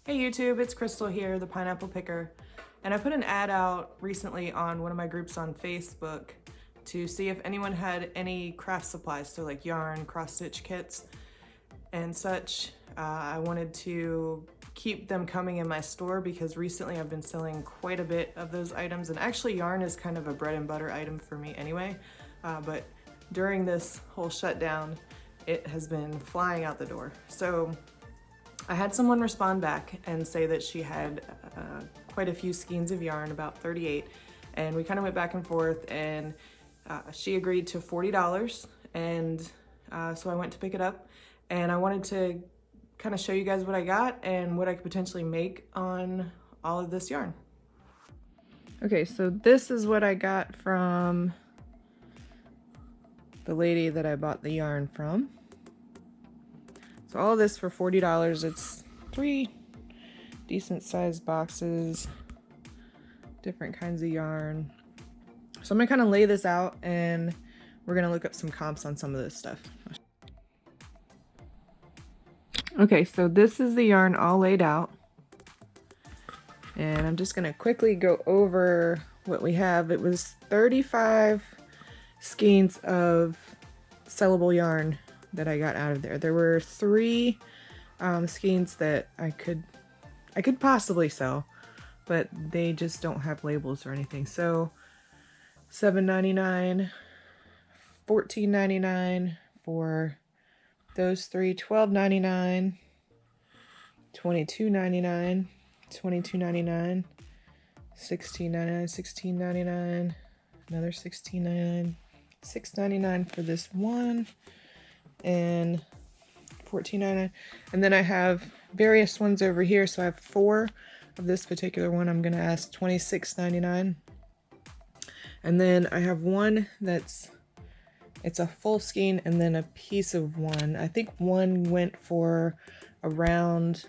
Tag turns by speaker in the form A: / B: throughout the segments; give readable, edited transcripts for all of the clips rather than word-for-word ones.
A: Hey YouTube, it's Crystal here, the Pineapple Picker, and I put an ad out recently on one of my groups on Facebook to see if anyone had any craft supplies, so like yarn, cross-stitch kits, and such. I wanted to keep them coming in my store because recently I've been selling quite a bit of those items, and actually yarn is kind of a bread and butter item for me anyway, but during this whole shutdown, it has been flying out the door. So I had someone respond back and say that she had quite a few skeins of yarn, about 38, and we kind of went back and forth, and she agreed to $40, and so I went to pick it up, and I wanted to kind of show you guys what I got and what I could potentially make on all of this yarn. Okay, so this is what I got from the lady that I bought the yarn from. So all of this for $40. It's 3 decent sized boxes, different kinds of yarn. So I'm gonna kind of lay this out and we're gonna look up some comps on some of this stuff. Okay, so this is the yarn all laid out. And I'm just gonna quickly go over what we have. It was 35 skeins of sellable yarn that I got out of there. There were 3 skeins that I could possibly sell, but they just don't have labels or anything. So $7.99, $14.99 for those 3, $12.99, $22.99, $22.99, $16.99, $16.99, another $16.99, $6.99 for this one, and $14.99. And then I have various ones over here. So I have 4 of this particular one. I'm gonna ask $26.99. And then I have one it's a full skein and then a piece of one. I think one went for around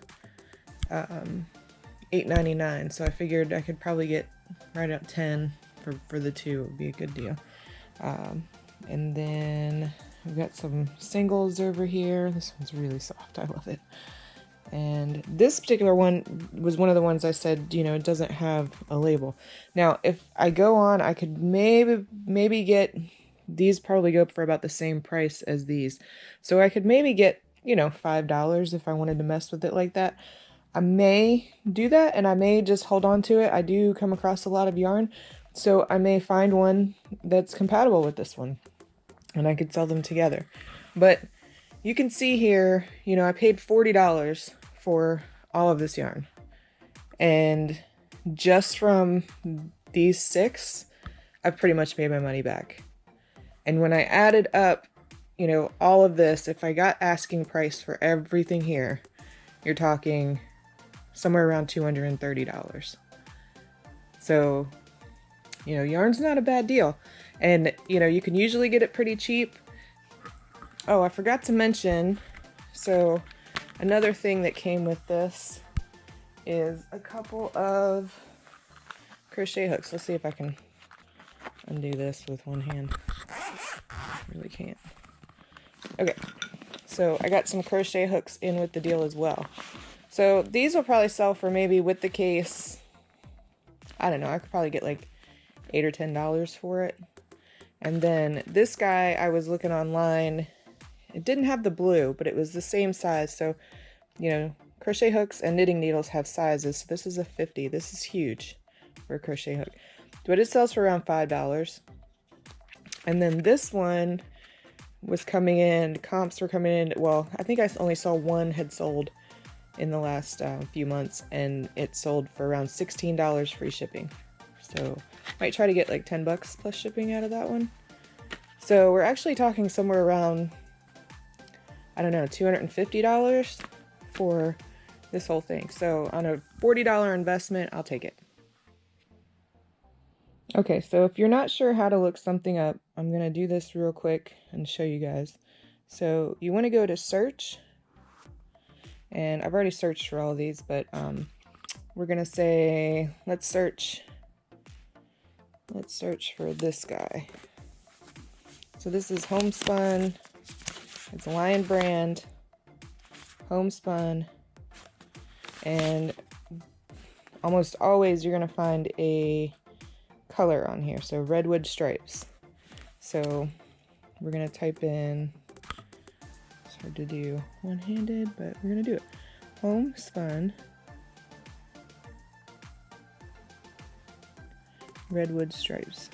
A: $8.99. So I figured I could probably get right up 10 for the 2. It would be a good deal. And then we've got some singles over here. This one's really soft. I love it. And this particular one was one of the ones I said, you know, it doesn't have a label. Now, if I go on, I could maybe get, these probably go for about the same price as these. So I could maybe get, you know, $5 if I wanted to mess with it like that. I may do that, and I may just hold on to it. I do come across a lot of yarn, so I may find one that's compatible with this one, and I could sell them together. But you can see here, you know, I paid $40 for all of this yarn. And just from these 6, I've pretty much made my money back. And when I added up, you know, all of this, if I got asking price for everything here, you're talking somewhere around $230. So, you know, yarn's not a bad deal. And, you know, you can usually get it pretty cheap. Oh, I forgot to mention, so another thing that came with this is a couple of crochet hooks. Let's see if I can undo this with one hand. I really can't. Okay, so I got some crochet hooks in with the deal as well. So these will probably sell for maybe with the case, I don't know, I could probably get like $8 or $10 for it. And then this guy, I was looking online. It didn't have the blue, but it was the same size. So, you know, crochet hooks and knitting needles have sizes. So this is a 50. This is huge for a crochet hook. But it sells for around $5. And then this one was coming in, comps were coming in. Well, I think I only saw one had sold in the last few months, and it sold for around $16 free shipping. So might try to get like $10 plus shipping out of that one. So we're actually talking somewhere around, I don't know, $250 for this whole thing. So on a $40 investment, I'll take it. Okay, so if you're not sure how to look something up, I'm going to do this real quick and show you guys. So you want to go to search, and I've already searched for all of these, but we're going to say, let's search for this guy. So this is homespun. It's a Lion brand, homespun, And almost always you're going to find a color on here. So redwood stripes. So we're going to type in, it's hard to do one-handed, but we're going to do it. Homespun redwood stripes.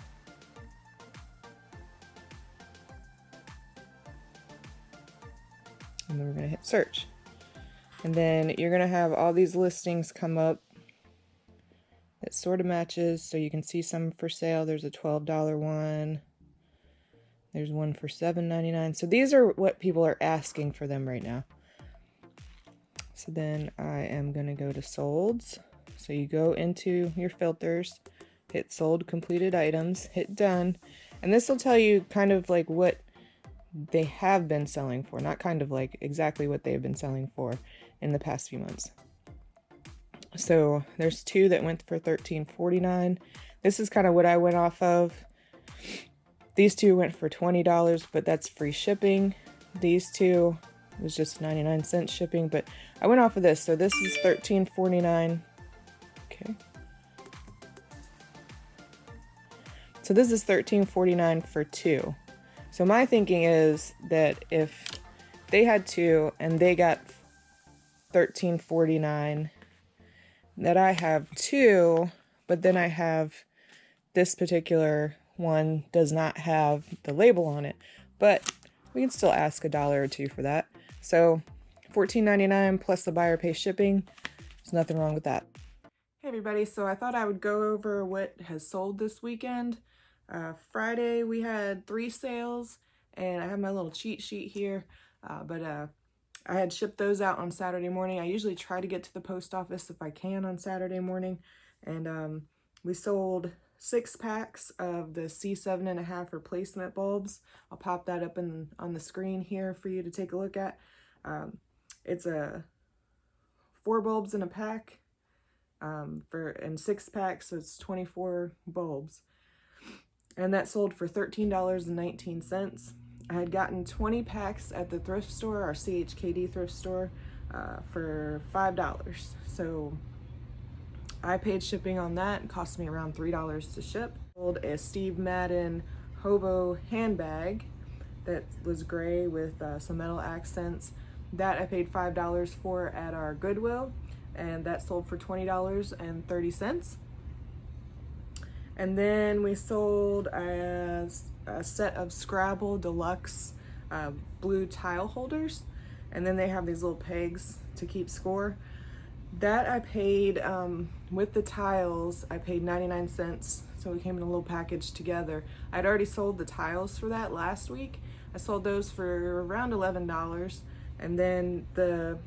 A: And then we're going to hit search. And then you're going to have all these listings come up that sort of matches. So you can see some for sale. There's a $12 one. There's one for $7.99. So these are what people are asking for them right now. So then I am going to go to solds. So you go into your filters, hit sold completed items, hit done. And this will tell you kind of like what they have been selling for, not kind of like exactly what they've been selling for in the past few months. So there's two that went for $13.49. This is kind of what I went off of. These two went for $20, but that's free shipping. These two was just 99 cents shipping, but I went off of this. So this is $13.49. Okay. So this is $13.49 for two. So my thinking is that if they had two and they got $13.49, that I have two, but then I have this particular one does not have the label on it, but we can still ask $1 or $2 for that. So $14.99 plus the buyer pays shipping. There's nothing wrong with that. Hey everybody, so I thought I would go over what has sold this weekend. Friday we had 3 sales, and I have my little cheat sheet here, but I had shipped those out on Saturday morning. I usually try to get to the post office if I can on Saturday morning, and we sold 6 packs of the C7.5 replacement bulbs. I'll pop that up on the screen here for you to take a look at. It's 4 bulbs in a pack, and 6 packs, so it's 24 bulbs. And that sold for $13.19. I had gotten 20 packs at the thrift store, our CHKD thrift store, for $5. So I paid shipping on that. It cost me around $3 to ship. Sold a Steve Madden hobo handbag that was gray with some metal accents. That I paid $5 for at our Goodwill, and that sold for $20.30. And then we sold a set of Scrabble Deluxe blue tile holders, and then they have these little pegs to keep score. That I paid, with the tiles, I paid 99 cents, so it came in a little package together. I'd already sold the tiles for that last week. I sold those for around $11, and then the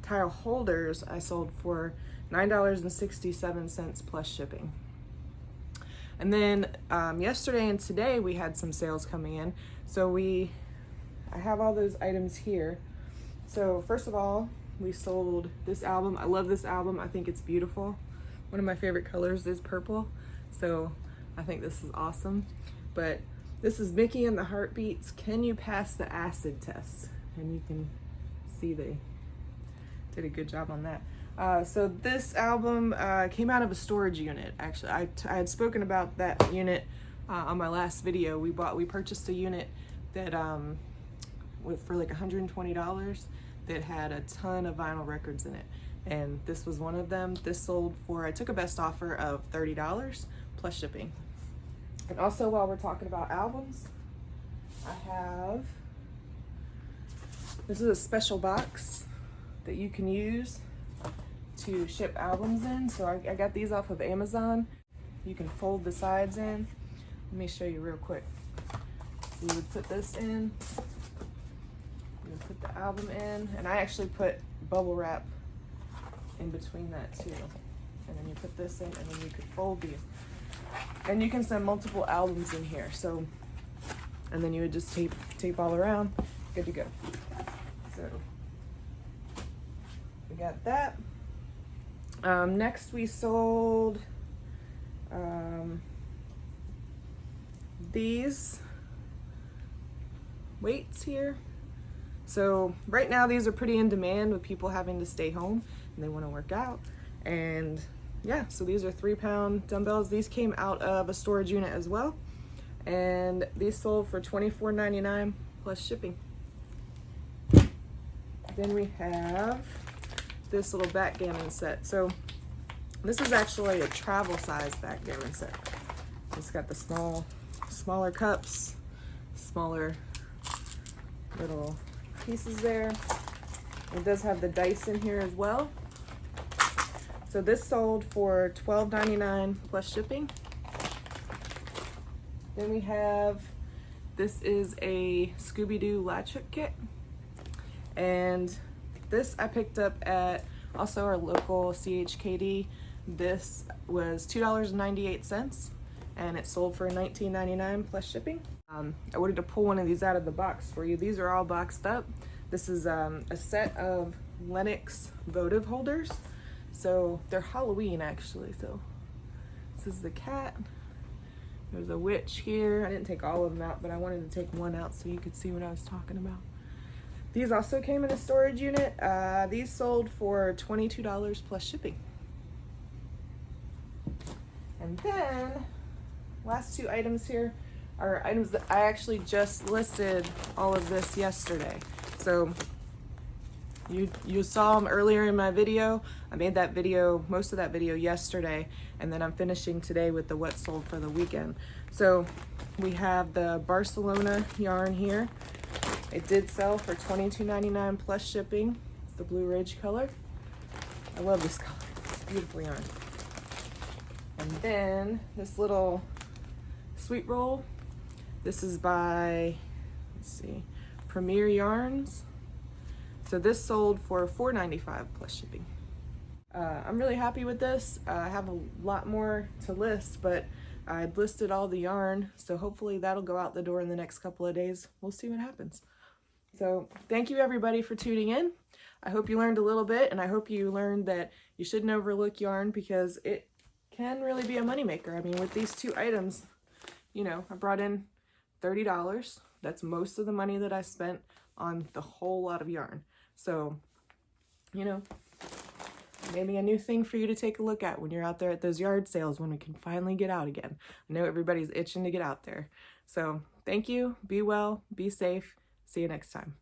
A: tile holders I sold for $9.67 plus shipping. And then yesterday and today we had some sales coming in. So I have all those items here. So first of all, we sold this album. I love this album. I think it's beautiful. One of my favorite colors is purple. So I think this is awesome. But this is Mickey and the Heartbeats. Can you pass the acid test? And you can see they did a good job on that. So this album came out of a storage unit. Actually, I had spoken about that unit on my last video. We purchased a unit that for like $120 that had a ton of vinyl records in it, and this was one of them. This sold for, I took a best offer of $30 plus shipping. And also, while we're talking about albums, this is a special box that you can use to ship albums in. So I got these off of Amazon. You can fold the sides in. Let me show you real quick. So you would put this in, you would put the album in, and I actually put bubble wrap in between that too. And then you put this in, and then you could fold these. And you can send multiple albums in here. So, and then you would just tape all around, good to go. So we got that. Next we sold these weights here. So right now these are pretty in demand with people having to stay home. and they want to work out. And yeah, so these are 3-pound dumbbells. These came out of a storage unit as well, and these sold for $24.99 plus shipping. Then we have this little backgammon set. So this is actually a travel size backgammon set. It's got the smaller cups, smaller little pieces there. It does have the dice in here as well. So this sold for $12.99 plus shipping. Then we have, this is a Scooby-Doo latch hook kit. And this I picked up at also our local CHKD. This was $2.98 and it sold for $19.99 plus shipping. I wanted to pull one of these out of the box for you. These are all boxed up. This is a set of Lennox votive holders. So they're Halloween actually. So this is the cat. There's a witch here. I didn't take all of them out, but I wanted to take one out so you could see what I was talking about. These also came in a storage unit. These sold for $22 plus shipping. And then last two items here are items that I actually just listed all of this yesterday. So you saw them earlier in my video. I made that video, most of that video yesterday, and then I'm finishing today with the what sold for the weekend. So we have the Barcelona yarn here. It did sell for $22.99 plus shipping. It's the Blue Ridge color. I love this color. It's beautiful yarn. And then this little sweet roll. This is by, let's see, Premier Yarns. So this sold for $4.95 plus shipping. I'm really happy with this. I have a lot more to list, but I'd listed all the yarn, so hopefully that'll go out the door in the next couple of days. We'll see what happens. So thank you everybody for tuning in. I hope you learned a little bit, and I hope you learned that you shouldn't overlook yarn because it can really be a moneymaker. I mean, with these two items, you know, I brought in $30. That's most of the money that I spent on the whole lot of yarn. So, you know, maybe a new thing for you to take a look at when you're out there at those yard sales when we can finally get out again. I know everybody's itching to get out there. So thank you. Be well. Be safe. See you next time.